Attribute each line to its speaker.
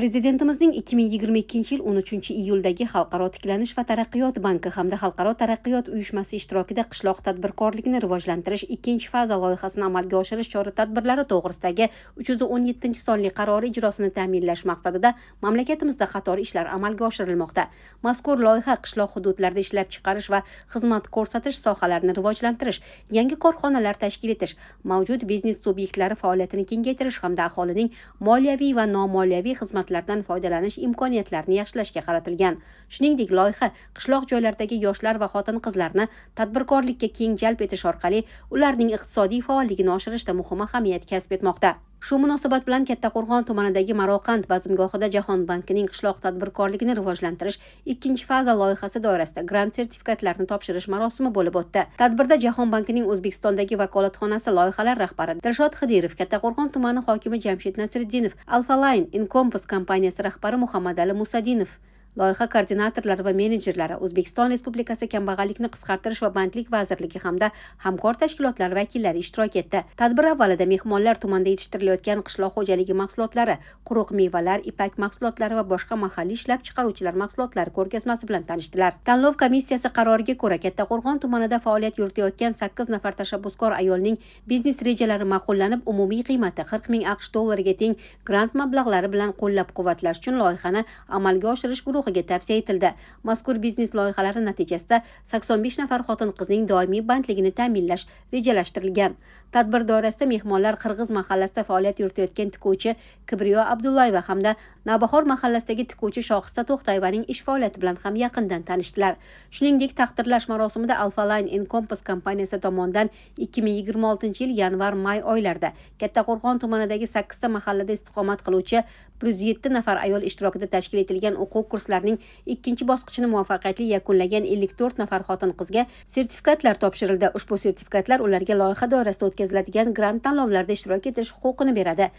Speaker 1: Prezidentimizning 2022 yil 13-iyuldagi Xalqaro tiklanish va taraqqiyot banki hamda Xalqaro taraqqiyot uyushmasi ishtirokida qishloq tadbirkorligini rivojlantirish 2-faza loyihasini amalga oshirish chora-tadbirlari to'g'risidagi 317-sonli qarori ijrosini ta'minlash maqsadida mamlakatimizda qator ishlar amalga oshirilmoqda. Mazkur loyiha qishloq hududlarda ishlab chiqarish va xizmat ko'rsatish sohalarini rivojlantirish, yangi korxonalar tashkil etish, mavjud biznes subyektlari faoliyatini kengaytirish hamda aholining moliyaviy va nomoliyaviy xizmatlardan foydalanish imkoniyatlarini yaxshilashga qaratilgan. Shuningdek, loyiha qishloq joylardagi yoshlar va xotin-qizlarni tadbirkorlikka keng jalb etish orqali ularning iqtisodiy faolligini oshirishda muhim ahamiyat kasb etmoqda. Shu munosabat bilan Kattaqo'rg'on tumanidagi Maroqand bazmgohida Jahon bankining qishloq tadbirkorligini rivojlantirish 2-faza loyihasi doirasida grant sertifikatlarini topshirish marosimi bo'lib o'tdi. Tadbirda Jahon bankining O'zbekistondagi vakolatxonasi loyihalar rahbari Dilshod Xidirov, Kattaqo'rg'on tumani hokimi Jamshid Nasriddinov, Alfa Line Incompass kompaniyasi rahbari Muhammadali Musadinov, loyiha koordinatorlari va menejerlari, O'zbekiston Respublikasi Kambag'allikni qisqartirish va bandlik vazirligi hamda hamkor tashkilotlar vakillari ishtirok etdi. Tadbir avvalida mehmonlar tumanda yetishtirilayotgan qishloq xo'jaligi mahsulotlari, quruq mevalar, ipak mahsulotlari va boshqa mahalliy ishlab chiqaruvchilar mahsulotlari ko'rgazmasi bilan tanishdilar. Tanlov komissiyasi qaroriga ko'ra, Kattaqo'rg'on tumanida faoliyat yuritayotgan 8 nafar tashabbuskor ayolning biznes rejalari ma'qullanib, umumiy qiymati 40 ming AQSh dollariga teng grant mablag'lari bilan qo'llab-quvvatlash uchun loyihani amalga oshirish guruhiga tavsiya etildi. Mazkur biznes loyihalari natijasida 85 nafar xotin-qizning doimiy bandligini ta'minlash rejalashtirilgan. Tadbir doirasida mehmonlar Qirg'iz mahallasida faoliyat yuritayotgan tikuvchi Kibriyo Abdullayeva hamda Navbahor mahallasidagi tikuvchi Shohista To'xtayevaning ish faoliyati bilan ham yaqindan tanishdilar. Shuningdek, taqdirlash marosimida Alfa Line Incompass kompaniyasi tomonidan 2026 yil yanvar-may oylarida Kattaqo'rg'on tumanidagi 8 ta mahallada istiqomat qiluvchi 107 nafar ayol ishtirokida tashkil etilgan o'quv kurslarining 2-bosqichini muvaffaqiyatli yakunlagan 54 nafar xotin-qizga sertifikatlar topshirildi. Ushbu sertifikatlar ularga loyiha doirasida o'tkaziladigan grant tanlovlarda ishtirok etish huquqini beradi.